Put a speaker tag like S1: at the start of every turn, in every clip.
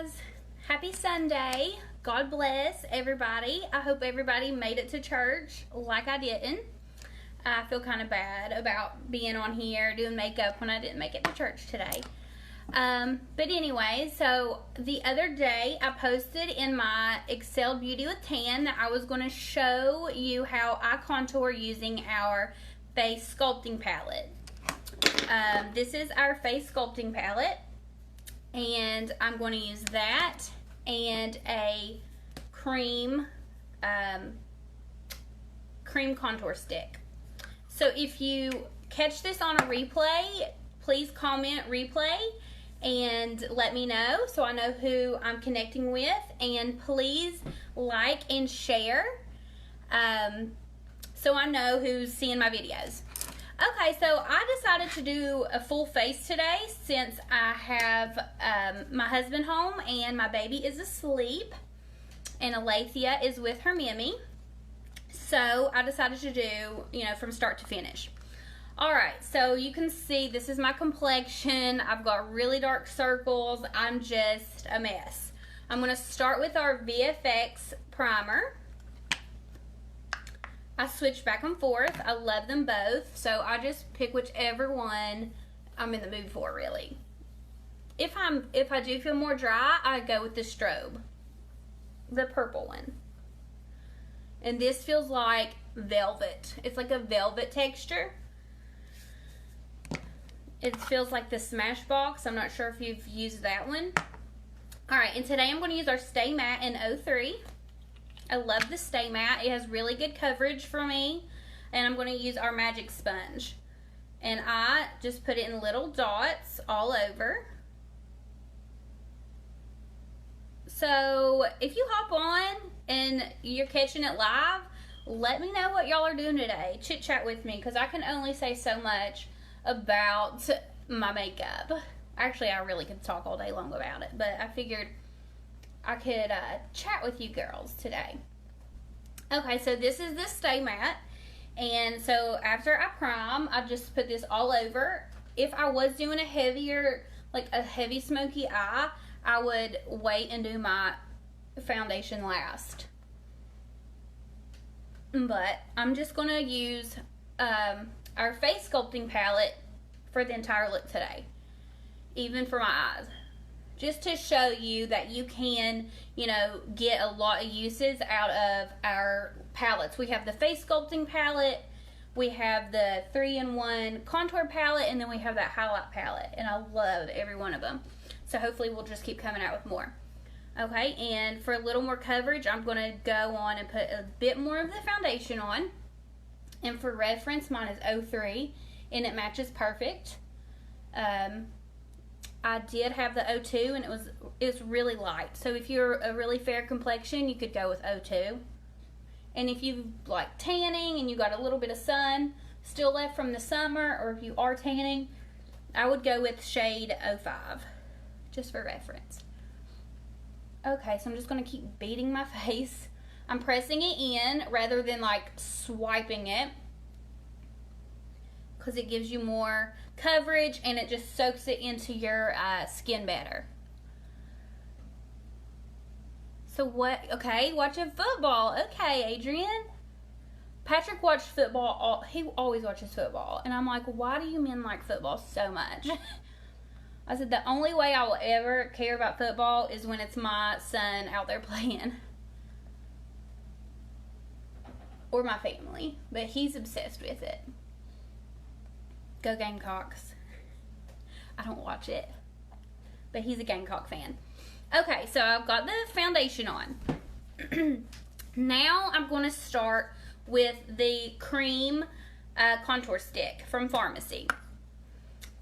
S1: guys, happy Sunday. God bless everybody. I hope everybody made it to church like I didn't. I feel kind of bad about being on here doing makeup when I didn't make it to church today. But anyway, so the other day I posted in my Excel Beauty with Tan that I was going to show you how I contour using our face sculpting palette. This is our face sculpting palette, and I'm going to use that and a cream contour stick. So if you catch this on a replay, please comment replay and let me know so I know who I'm connecting with, and please like and share so I know who's seeing my videos. Okay, so I decided to do a full face today since I have my husband home and my baby is asleep and Alethea is with her Mimi. So I decided to do, from start to finish. Alright, so you can see this is my complexion. I've got really dark circles. I'm just a mess. I'm going to start with our VFX primer. I switch back and forth. I love them both, so I just pick whichever one I'm in the mood for, really. If I do feel more dry, I go with the strobe, the purple one. And this feels like velvet. It's like a velvet texture. It feels like the Smashbox. I'm not sure if you've used that one. Alright, and today I'm going to use our Stay Matte in 03. I love the Stay Matte. It has really good coverage for me. And I'm going to use our Magic Sponge. And I just put it in little dots all over. So if you hop on and you're catching it live, let me know what y'all are doing today. Chit chat with me, because I can only say so much about my makeup. Actually, I really could talk all day long about it, but I figured I could chat with you girls today. Okay, so this is the Stay Matte, and so after I prime, I just put this all over. If I was doing a heavier, like a heavy smoky eye, I would wait and do my foundation last. But I'm just going to use our face sculpting palette for the entire look today, even for my eyes, just to show you that you can, get a lot of uses out of our palettes. We have the face sculpting palette, we have the 3-in-1 contour palette, and then we have that highlight palette, and I love every one of them. So hopefully we'll just keep coming out with more. Okay, and for a little more coverage, I'm going to go on and put a bit more of the foundation on. And for reference, mine is 03, and it matches perfect. I did have the 02, and it was really light. So if you're a really fair complexion, you could go with 02. And if you like tanning and you got a little bit of sun still left from the summer, or if you are tanning, I would go with shade 05, just for reference. Okay, so I'm just going to keep beating my face. I'm pressing it in rather than like swiping it, because it gives you more coverage and it just soaks it into your skin better. So what? Okay, watching football. Okay, Adrian. Patrick watched football. He always watches football, and I'm like, why do you men like football so much? I said the only way I will ever care about football is when it's my son out there playing. Or my family. But he's obsessed with it. Go Gamecocks. I don't watch it. But he's a Gamecock fan. Okay, so I've got the foundation on. Now I'm going to start with the cream contour stick from FARMASi.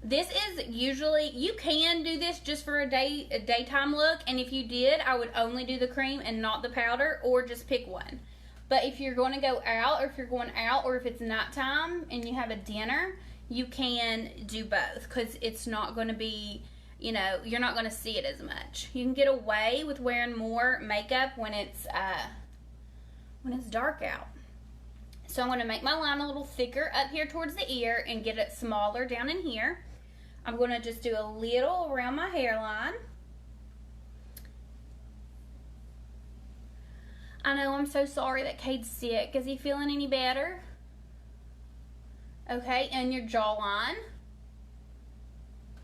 S1: This is usually, you can do this just for a daytime look, and if you did, I would only do the cream and not the powder, or just pick one. But if you're going to go out, or if you're going out, or if it's nighttime and you have a dinner, you can do both, because it's not going to be, you're not going to see it as much. You can get away with wearing more makeup when it's dark out. So I'm going to make my line a little thicker up here towards the ear and get it smaller down in here. I'm going to just do a little around my hairline. I know, I'm so sorry that Cade's sick. Is he feeling any better? Okay, and your jawline.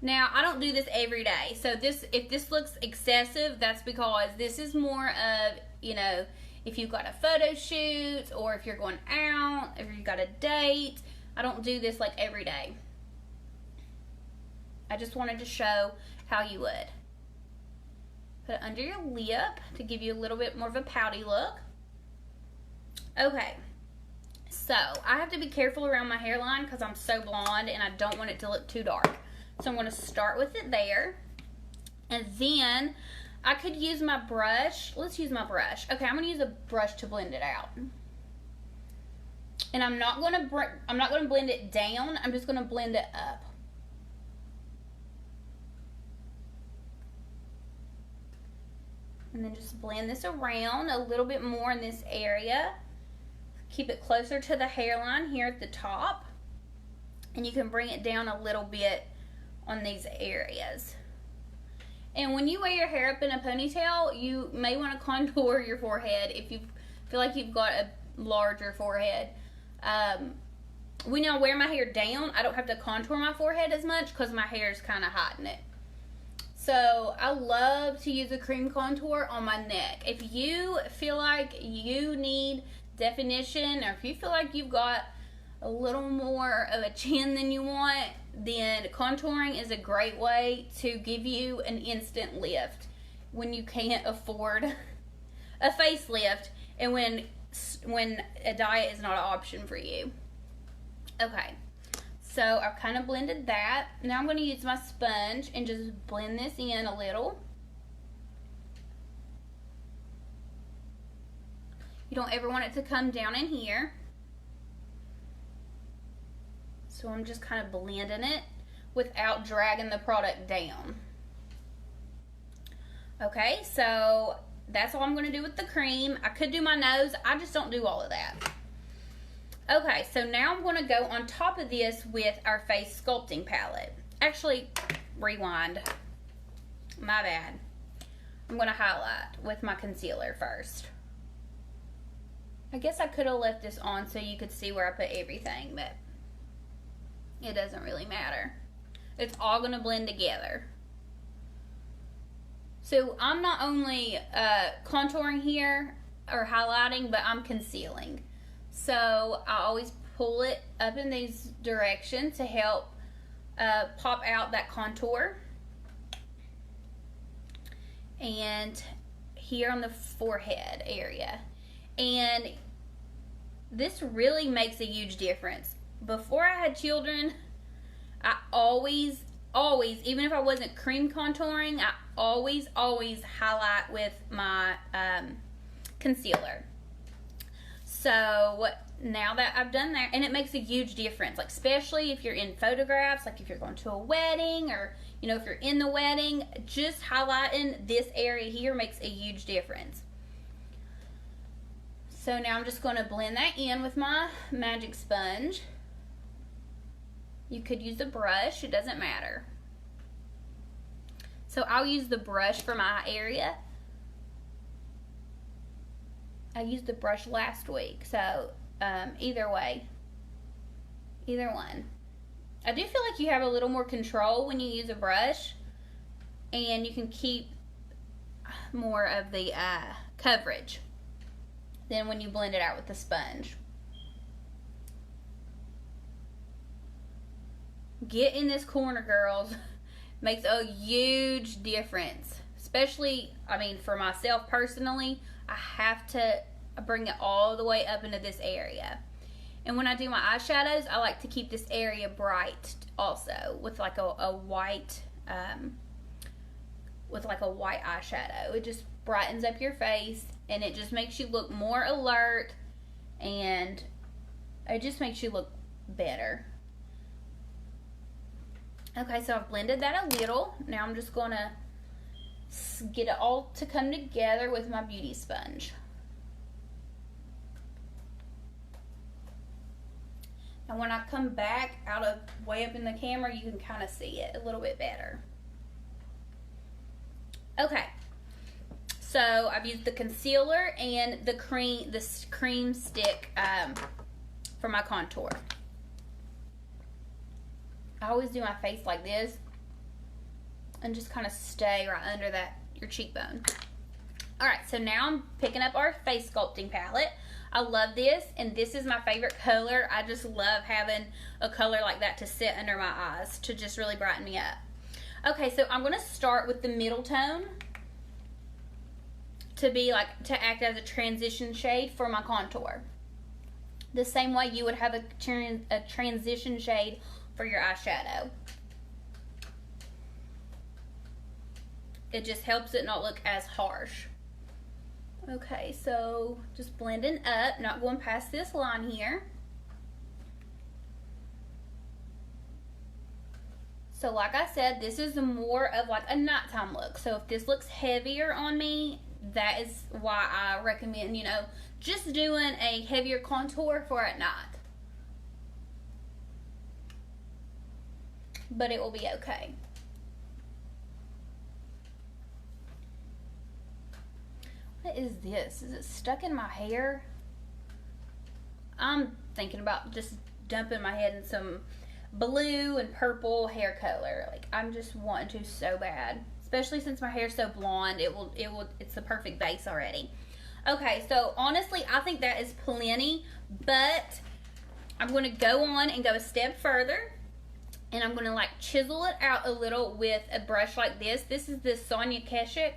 S1: Now, I don't do this every day. So if this looks excessive, that's because this is more of, you know, if you've got a photo shoot or if you're going out, if you've got a date. I don't do this like every day. I just wanted to show how you would. Put it under your lip to give you a little bit more of a pouty look. Okay, so I have to be careful around my hairline because I'm so blonde and I don't want it to look too dark. So I'm going to start with it there. And then I could use my brush. Let's use my brush. Okay, I'm going to use a brush to blend it out. And I'm not going to blend it down. I'm just going to blend it up. And then just blend this around a little bit more in this area. Keep it closer to the hairline here at the top. And you can bring it down a little bit on these areas. And when you wear your hair up in a ponytail, you may want to contour your forehead if you feel like you've got a larger forehead. When I wear my hair down, I don't have to contour my forehead as much because my hair is kind of hiding it. So I love to use a cream contour on my neck. If you feel like you need definition, or if you feel like you've got a little more of a chin than you want, then contouring is a great way to give you an instant lift when you can't afford a facelift and when a diet is not an option for you. Okay. So I've kind of blended that. Now I'm going to use my sponge and just blend this in a little. You don't ever want it to come down in here. So I'm just kind of blending it without dragging the product down. Okay, so that's all I'm going to do with the cream. I could do my nose. I just don't do all of that. Okay, so now I'm going to go on top of this with our face sculpting palette. Actually, rewind. My bad. I'm going to highlight with my concealer first. I guess I could have left this on so you could see where I put everything, but it doesn't really matter. It's all going to blend together. So I'm not only contouring here or highlighting, but I'm concealing. So I always pull it up in these directions to help pop out that contour. And here on the forehead area. And this really makes a huge difference. Before I had children, I always, even if I wasn't cream contouring, I always highlight with my concealer. So now that I've done that, and it makes a huge difference, like especially if you're in photographs, like if you're going to a wedding or, you know, if you're in the wedding, just highlighting this area here makes a huge difference. So now I'm just going to blend that in with my magic sponge. You could use a brush, it doesn't matter. So I'll use the brush for my area. I used the brush last week, so either way, either one. I do feel like you have a little more control when you use a brush, and you can keep more of the coverage than when you blend it out with the sponge. Get in this corner, girls. Makes a huge difference. Especially, I mean, for myself personally, I have to bring it all the way up into this area. And when I do my eyeshadows, I like to keep this area bright also with like a white eyeshadow. It just brightens up your face and it just makes you look more alert and it just makes you look better. Okay, so I've blended that a little. Now I'm just going to get it all to come together with my beauty sponge. And when I come back out of way up in the camera, you can kind of see it a little bit better. Okay, So I've used the concealer and the cream stick for my contour. I always do my face like this and just kind of stay right under your cheekbone. Alright, so now I'm picking up our face sculpting palette. I love this, and this is my favorite color. I just love having a color like that to sit under my eyes to just really brighten me up. Okay, so I'm going to start with the middle tone to act as a transition shade for my contour. The same way you would have a transition shade for your eyeshadow. It just helps it not look as harsh. Okay, so just blending up, not going past this line here. So like I said, this is more of like a nighttime look. So if this looks heavier on me, that is why I recommend, you know, just doing a heavier contour for at night. But it will be okay. What is this? Is it stuck in my hair? I'm thinking about just dumping my head in some blue and purple hair color. Like, I'm just wanting to so bad. Especially since my hair's so blonde, it's the perfect base already. Okay, so honestly, I think that is plenty, but I'm going to go on and go a step further, and I'm going to like chisel it out a little with a brush like this. This is the Sonia Keshik.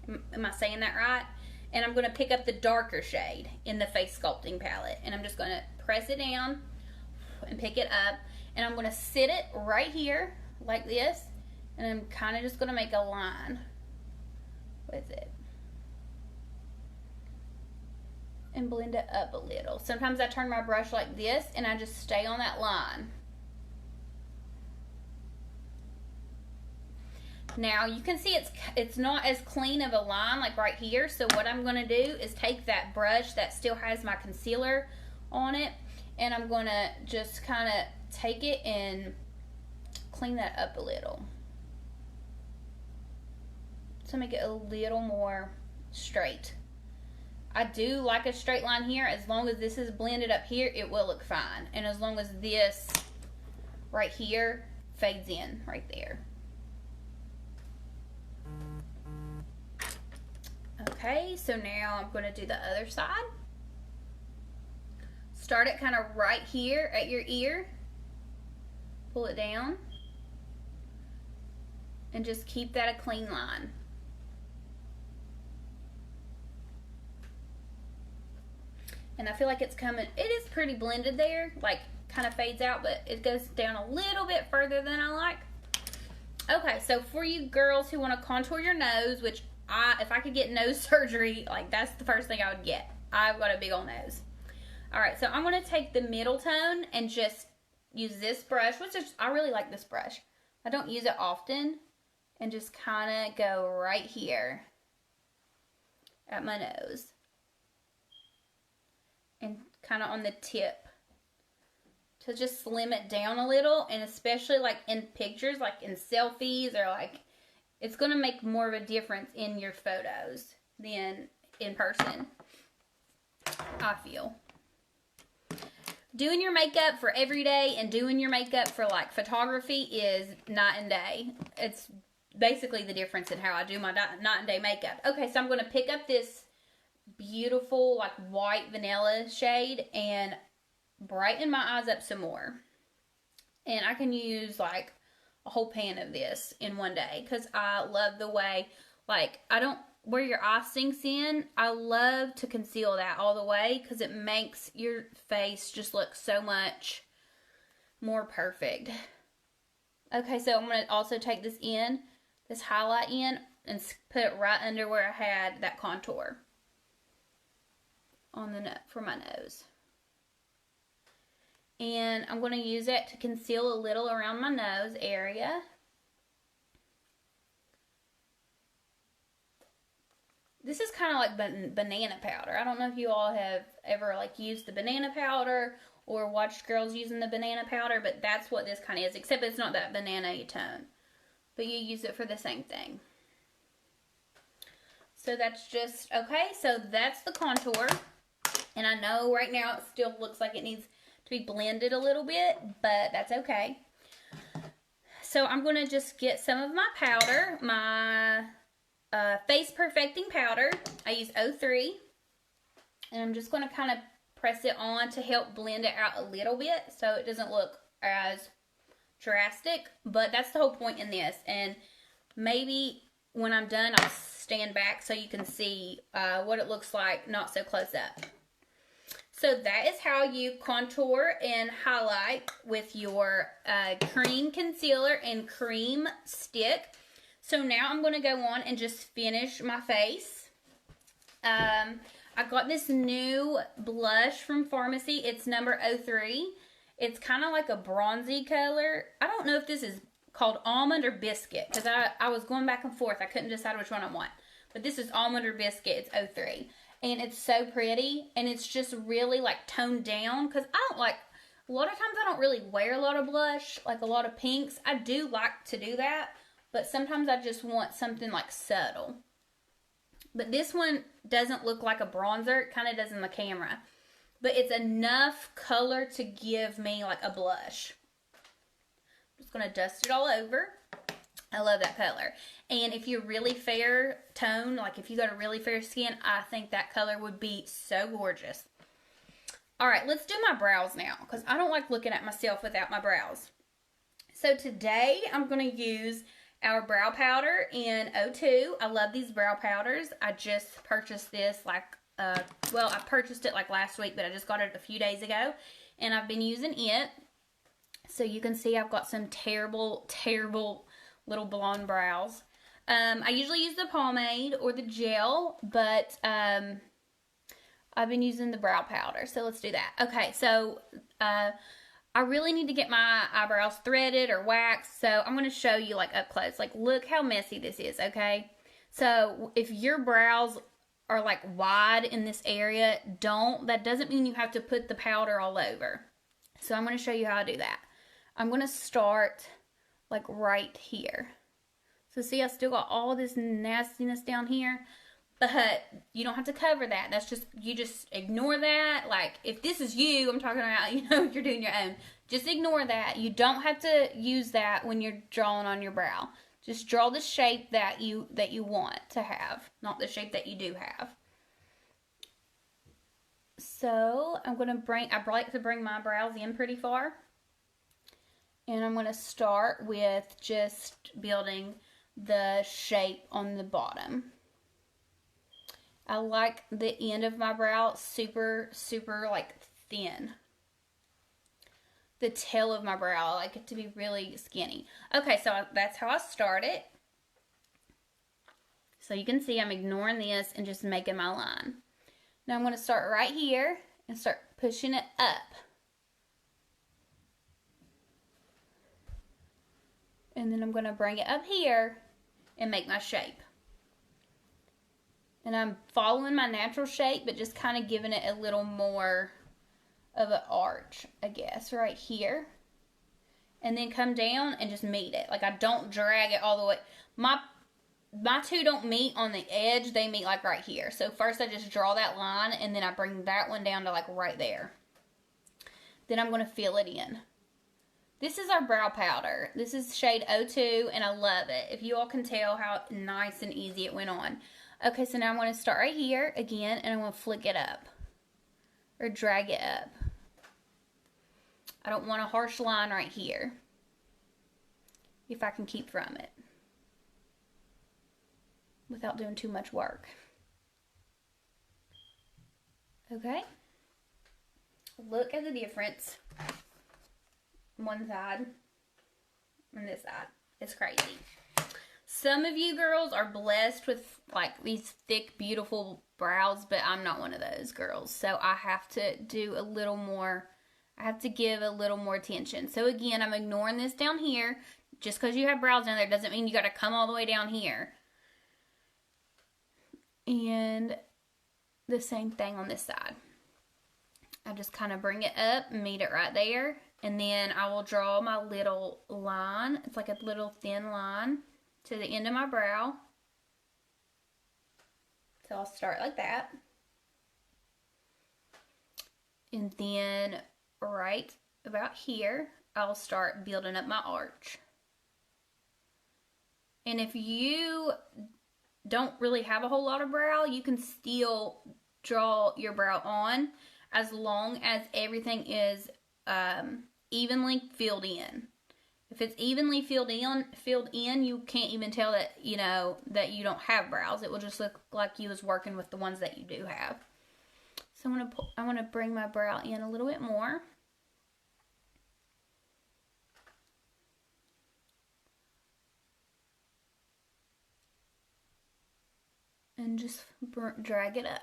S1: Am I saying that right? And I'm going to pick up the darker shade in the face sculpting palette, and I'm just going to press it down and pick it up, and I'm going to sit it right here like this, and I'm kind of just going to make a line with it and blend it up a little. Sometimes I turn my brush like this and I just stay on that line. Now you can see it's not as clean of a line like right here, so what I'm going to do is take that brush that still has my concealer on it, and I'm going to just kind of take it and clean that up a little to make it a little more straight. I do like a straight line here. As long as this is blended up here, it will look fine, and as long as this right here fades in right there. Okay, so now I'm going to do the other side. Start it kind of right here at your ear. Pull it down. And just keep that a clean line. And I feel like it's coming, it is pretty blended there, like kind of fades out, but it goes down a little bit further than I like. Okay, so for you girls who want to contour your nose, which if I could get nose surgery, like that's the first thing I would get. I've got a big old nose. Alright, so I'm going to take the middle tone and just use this brush, which is, I really like this brush. I don't use it often, and just kind of go right here at my nose. And kind of on the tip. To just slim it down a little, and especially like in pictures, like in selfies, or like, it's going to make more of a difference in your photos than in person, I feel. Doing your makeup for every day and doing your makeup for like photography is night and day. It's basically the difference in how I do my night and day makeup. Okay, so I'm going to pick up this beautiful like white vanilla shade and brighten my eyes up some more. And I can use like a whole pan of this in one day, because I love the way, like, I don't, where your eye sinks in, I love to conceal that all the way, because it makes your face just look so much more perfect. Okay, so I'm going to also take this highlight in, and put it right under where I had that contour on the for my nose. And I'm going to use it to conceal a little around my nose area. This is kind of like banana powder. I don't know if you all have ever like used the banana powder or watched girls using the banana powder, but that's what this kind of is, except it's not that banana tone. But you use it for the same thing. So that's just, okay, so that's the contour. And I know right now it still looks like it needs to be blended a little bit, but that's okay. So I'm going to just get some of my powder, my Face Perfecting Powder. I use 03. And I'm just going to kind of press it on to help blend it out a little bit so it doesn't look as drastic. But that's the whole point in this. And maybe when I'm done, I'll stand back so you can see what it looks like not so close up. So that is how you contour and highlight with your cream concealer and cream stick. So now I'm going to go on and just finish my face. I got this new blush from FARMASi. It's number 03. It's kind of like a bronzy color. I don't know if this is called almond or biscuit because I was going back and forth. I couldn't decide which one I want. But this is almond or biscuit. It's 03. And it's so pretty, and it's just really like toned down, because I don't like, a lot of times I don't really wear a lot of blush, like a lot of pinks. I do like to do that, but sometimes I just want something like subtle. But this one doesn't look like a bronzer, it kind of does in the camera. But it's enough color to give me like a blush. I'm just going to dust it all over. I love that color. And if you're really fair tone, like if you got a really fair skin, I think that color would be so gorgeous. Alright, let's do my brows now, because I don't like looking at myself without my brows. So today I'm going to use our brow powder in 02. I love these brow powders. I just purchased this like, well, I purchased it like last week, but I just got it a few days ago. And I've been using it. So you can see I've got some terrible, terrible little blonde brows. I usually use the pomade or the gel, but I've been using the brow powder, so let's do that. Okay, so I really need to get my eyebrows threaded or waxed, so I'm going to show you like up close. Like, look how messy this is, okay? So if your brows are like wide in this area, that doesn't mean you have to put the powder all over. So I'm going to show you how I do that. I'm going to start like right here. So see, I still got all this nastiness down here, but you don't have to cover that. That's just, you just ignore that. Like, if this is you, I'm talking about, you know, if you're doing your own, just ignore that. You don't have to use that when you're drawing on your brow. Just draw the shape that you want to have, not the shape that you do have. So I'm going to I like to bring my brows in pretty far. And I'm going to start with just building the shape on the bottom. I like the end of my brow super, super like thin. The tail of my brow, I like it to be really skinny. Okay, so that's how I start it. So you can see I'm ignoring this and just making my line. Now I'm going to start right here and start pushing it up. And then I'm going to bring it up here and make my shape. And I'm following my natural shape, but just kind of giving it a little more of an arch, I guess, right here. And then come down and just meet it. Like, I don't drag it all the way. My two don't meet on the edge. They meet like right here. So first I just draw that line, and then I bring that one down to like right there. Then I'm going to fill it in. This is our brow powder. This is shade 02, and I love it. If you all can tell how nice and easy it went on. Okay, so now I'm going to start right here again, and I'm going to flick it up. Or drag it up. I don't want a harsh line right here. If I can keep from it. Without doing too much work. Okay. Look at the difference. One side and this side. It's crazy. Some of you girls are blessed with like these thick, beautiful brows, but I'm not one of those girls. So I have to do a little more, I have to give a little more attention. So again, I'm ignoring this down here. Just because you have brows down there doesn't mean you got to come all the way down here. And the same thing on this side. I just kind of bring it up and meet it right there. And then I will draw my little line. It's like a little thin line to the end of my brow. So I'll start like that. And then right about here, I'll start building up my arch. And if you don't really have a whole lot of brow, you can still draw your brow on as long as everything is evenly filled in. If it's evenly filled in, you can't even tell that, you know, that you don't have brows. It will just look like you was working with the ones that you do have. So I want to bring my brow in a little bit more. And just drag it up.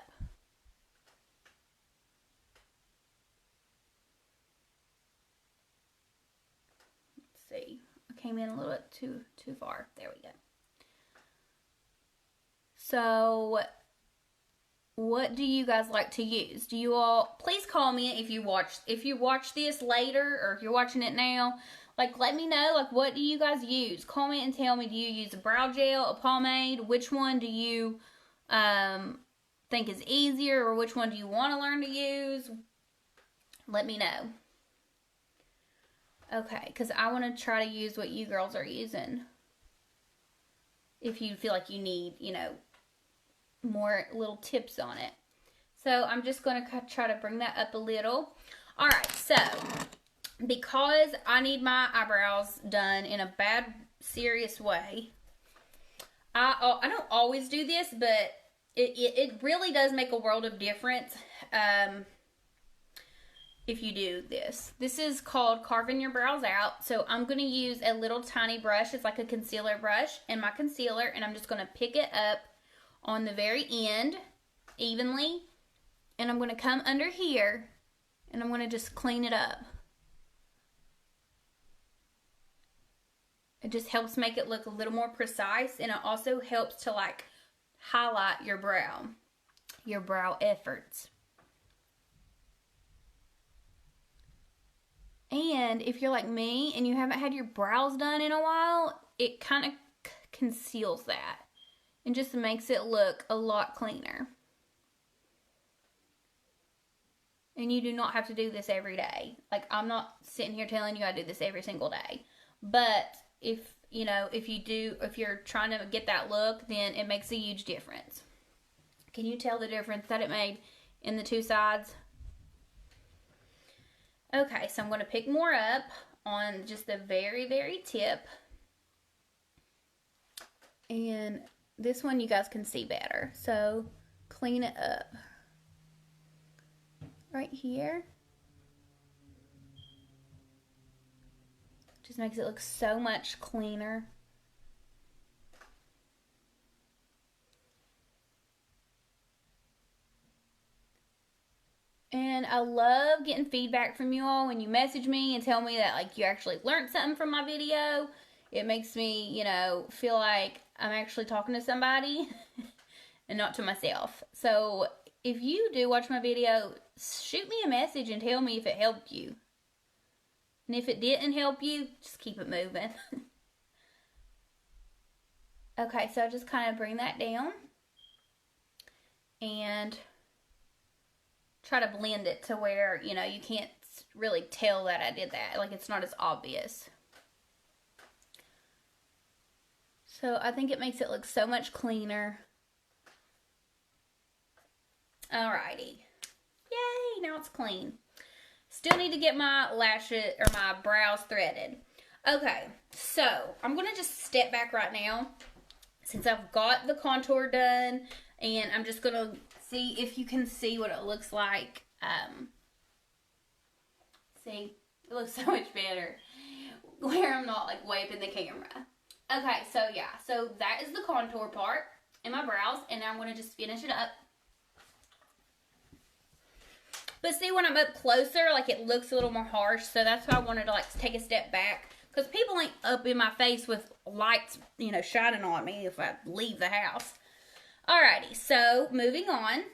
S1: See, I came in a little bit too far. There we go. So what do you guys like to use? Do you all, please comment if you watch this later, or if you're watching it now, like let me know, like what do you guys use? Comment and tell me, do you use a brow gel, a pomade? Which one do you think is easier, or which one do you want to learn to use? Let me know. Okay, because I want to try to use what you girls are using. If you feel like you need, you know, more little tips on it. So I'm just going to try to bring that up a little. Alright, so because I need my eyebrows done in a bad, serious way, I don't always do this, but it really does make a world of difference if you do this. This is called carving your brows out. So I'm going to use a little tiny brush. It's like a concealer brush, and my concealer, and I'm just going to pick it up on the very end evenly, and I'm going to come under here, and I'm going to just clean it up. It just helps make it look a little more precise, and it also helps to like highlight your brow efforts. And if you're like me and you haven't had your brows done in a while, it kind of conceals that and just makes it look a lot cleaner. And you do not have to do this every day. Like, I'm not sitting here telling you I do this every single day. But if, you know, if you're trying to get that look, then it makes a huge difference. Can you tell the difference that it made in the two sides? Okay, so I'm going to pick more up on just the very, very tip. And this one you guys can see better. So clean it up. Right here. Just makes it look so much cleaner. And I love getting feedback from you all when you message me and tell me that like you actually learned something from my video. It makes me, you know, feel like I'm actually talking to somebody and not to myself. So if you do watch my video, shoot me a message and tell me if it helped you. And if it didn't help you, just keep it moving. Okay, so I just kind of bring that down and try to blend it to where, you know, you can't really tell that I did that. Like, it's not as obvious. So I think it makes it look so much cleaner. Alrighty. Yay, now it's clean. Still need to get my lashes or my brows threaded. Okay, so I'm going to just step back right now since I've got the contour done, and I'm just going to see if you can see what it looks like. See, it looks so much better where I'm not like waving the camera. Okay, so yeah, so that is the contour part in my brows, and now I'm going to just finish it up. But see, when I'm up closer, like it looks a little more harsh, so that's why I wanted to like take a step back, because people ain't up in my face with lights, you know, shining on me if I leave the house. Alrighty, so moving on,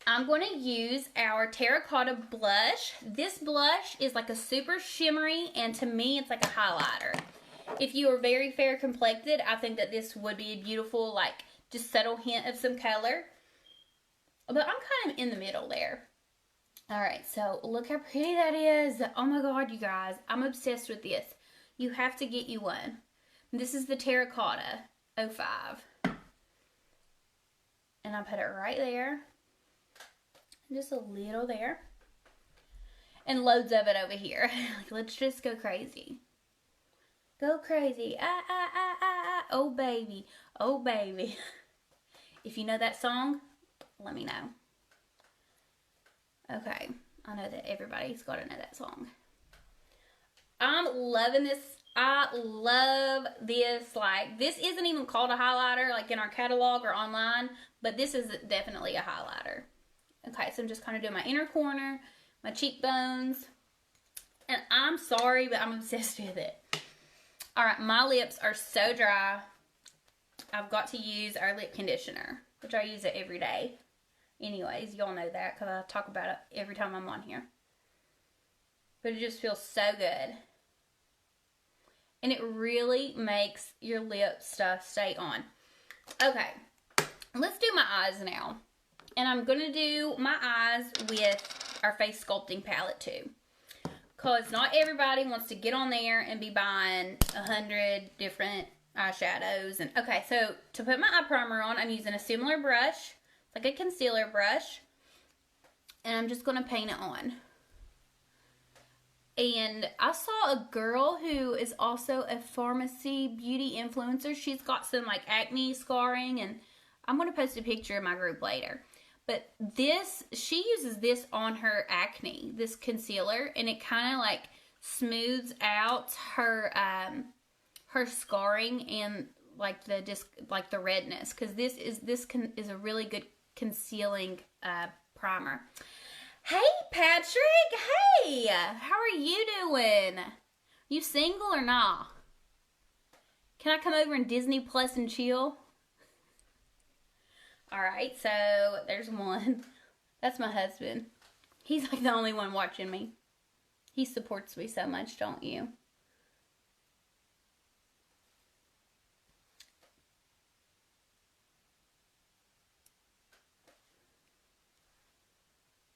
S1: I'm going to use our Terracotta Blush. This blush is like a super shimmery, and to me, it's like a highlighter. If you are very fair complected, I think that this would be a beautiful, like, just subtle hint of some color. But I'm kind of in the middle there. Alright, so look how pretty that is. Oh my god, you guys. I'm obsessed with this. You have to get you one. This is the Terracotta 05. And I put it right there. Just a little there. And loads of it over here. Like, let's just go crazy. Go crazy. Ah, ah, ah, ah, ah. Oh, baby. Oh, baby. If you know that song, let me know. Okay. I know that everybody's got to know that song. I'm loving this. I love this. Like, this isn't even called a highlighter, like in our catalog or online, but this is definitely a highlighter. Okay, so I'm just kind of doing my inner corner, my cheekbones, and I'm sorry, but I'm obsessed with it. All right, my lips are so dry. I've got to use our lip conditioner, which I use it every day. Anyways, y'all know that because I talk about it every time I'm on here. But it just feels so good. And it really makes your lip stuff stay on. Okay, let's do my eyes now. And I'm going to do my eyes with our face sculpting palette too. Because not everybody wants to get on there and be buying 100 different eyeshadows. And okay, so to put my eye primer on, I'm using a similar brush, like a concealer brush. And I'm just going to paint it on. And I saw a girl who is also a FARMASi beauty influencer. She's got some like acne scarring, and I'm going to post a picture in my group later. But this, she uses this on her acne, this concealer, and it kind of like smooths out her her scarring and like the redness, because this is a really good concealing primer. Hey Patrick, hey, how are you doing? You single or not? Can I come over and Disney Plus and chill? Alright, so there's one. That's my husband. He's like the only one watching me. He supports me so much, don't you?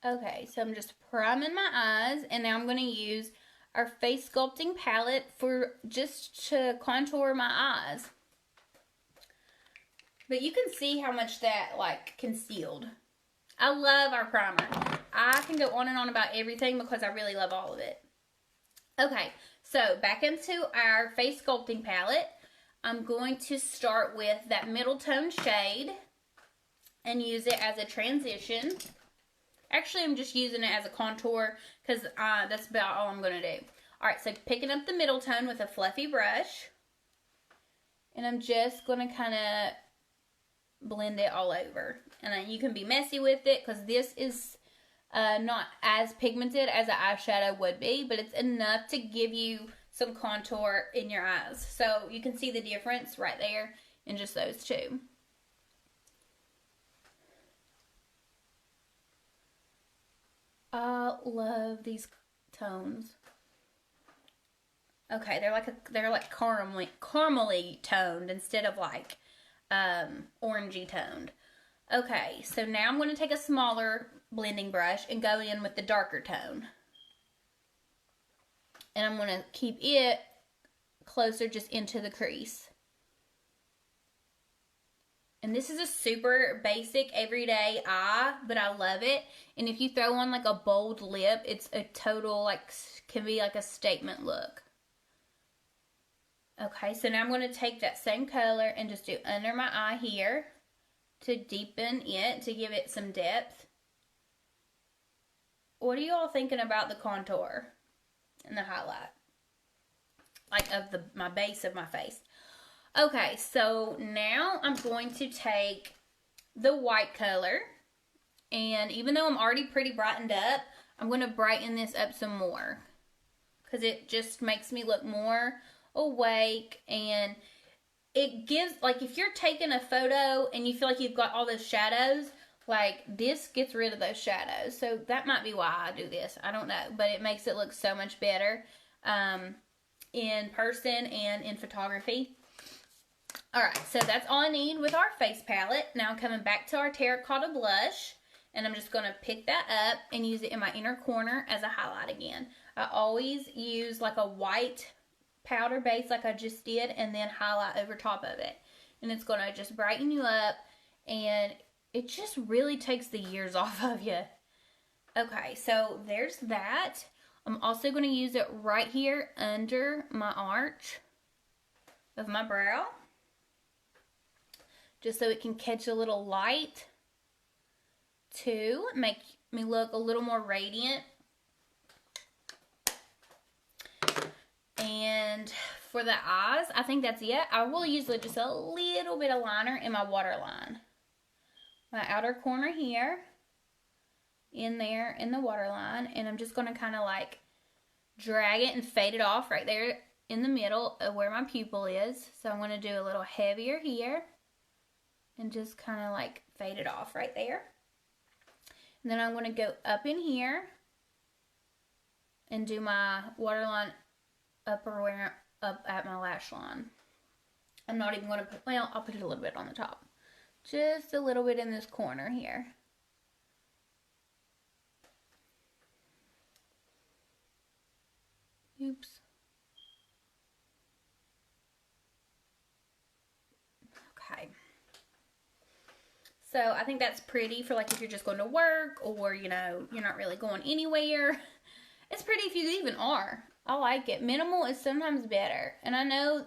S1: Okay, so I'm just priming my eyes, and now I'm going to use our face sculpting palette for just to contour my eyes. But you can see how much that like concealed. I love our primer. I can go on and on about everything because I really love all of it. Okay, so back into our face sculpting palette. I'm going to start with that middle tone shade and use it as a transition. Actually, I'm just using it as a contour because that's about all I'm going to do. Alright, so picking up the middle tone with a fluffy brush. And I'm just going to kind of blend it all over. And then you can be messy with it because this is not as pigmented as an eyeshadow would be, but it's enough to give you some contour in your eyes. So you can see the difference right there in just those two. I love these tones. Okay, they're like caramely toned instead of like orangey toned. Okay, so now I'm going to take a smaller blending brush and go in with the darker tone. And I'm going to keep it closer just into the crease. And this is a super basic everyday eye, but I love it. And if you throw on like a bold lip, it's a total like, can be like a statement look. Okay, so now I'm going to take that same color and just do under my eye here to deepen it, to give it some depth. What are you all thinking about the contour and the highlight? Like of my base of my face. Okay, so now I'm going to take the white color, and even though I'm already pretty brightened up, I'm going to brighten this up some more because it just makes me look more awake, and it gives, like, if you're taking a photo and you feel like you've got all those shadows, like, this gets rid of those shadows. So that might be why I do this. I don't know, but it makes it look so much better in person and in photography. Alright, so that's all I need with our face palette. Now I'm coming back to our Terracotta Blush, and I'm just going to pick that up and use it in my inner corner as a highlight again. I always use like a white powder base like I just did, and then highlight over top of it. And it's going to just brighten you up, and it just really takes the years off of you. Okay, so there's that. I'm also going to use it right here under my arch of my brow, just so it can catch a little light to make me look a little more radiant. And for the eyes, I think that's it. I will use just a little bit of liner in my waterline. My outer corner here, in there in the waterline, and I'm just going to kind of like drag it and fade it off right there in the middle of where my pupil is. So I'm going to do a little heavier here and just kind of like fade it off right there. And then I'm going to go up in here and do my waterline up at my lash line. I'm not even going to put, well, I'll put it a little bit on the top. Just a little bit in this corner here. Oops. Okay. So I think that's pretty for like if you're just going to work, or you know, you're not really going anywhere. It's pretty if you even are. I like it. Minimal is sometimes better. And I know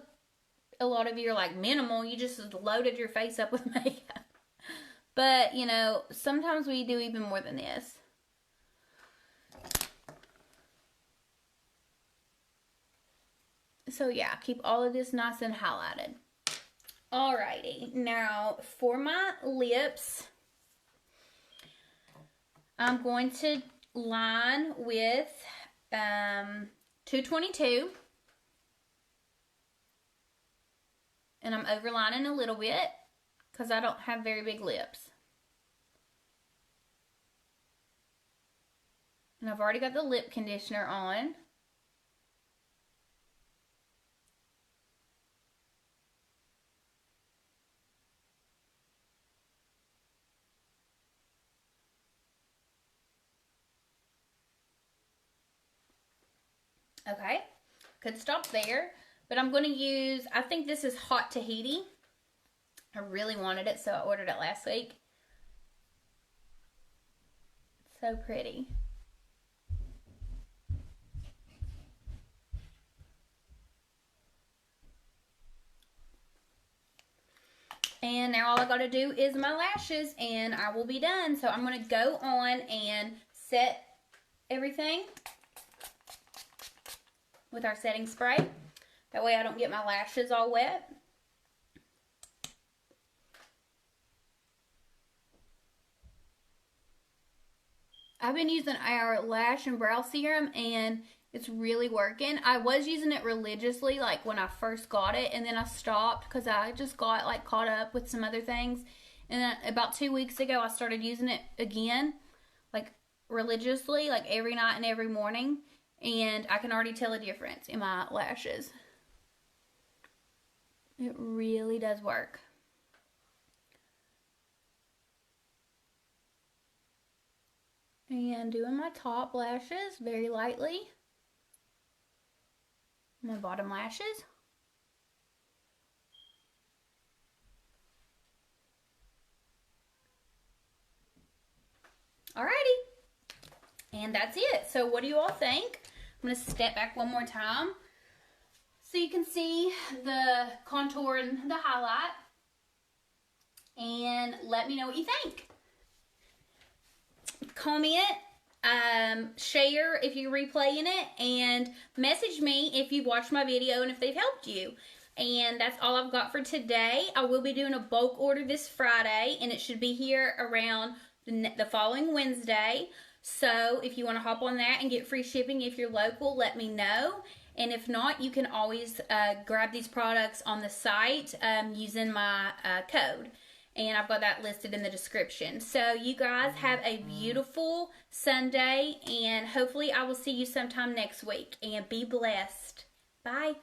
S1: a lot of you are like, minimal, you just loaded your face up with makeup. But, you know, sometimes we do even more than this. So yeah, keep all of this nice and highlighted. Alrighty, now for my lips, I'm going to line with 222. And I'm overlining a little bit because I don't have very big lips. And I've already got the lip conditioner on. Okay, could stop there, but I'm going to use, I think this is Hot Tahiti. I really wanted it, so I ordered it last week. It's so pretty. And now all I got to do is my lashes, and I will be done. So I'm going to go on and set everything with our setting spray. That way I don't get my lashes all wet. I've been using our lash and brow serum, and it's really working. I was using it religiously like when I first got it, and then I stopped because I just got like caught up with some other things. And then about 2 weeks ago I started using it again, like religiously, like every night and every morning. And I can already tell a difference in my lashes. It really does work. And doing my top lashes very lightly. My bottom lashes. Alrighty. And that's it. So what do you all think? I'm going to step back one more time so you can see the contour and the highlight. And let me know what you think. Comment, share if you're replaying it, and message me if you've watched my video and if they've helped you. And that's all I've got for today. I will be doing a bulk order this Friday, and it should be here around the following Wednesday. So if you want to hop on that and get free shipping if you're local, let me know. And if not, you can always grab these products on the site using my code. And I've got that listed in the description. So you guys have a beautiful Sunday, and hopefully I will see you sometime next week. And be blessed. Bye.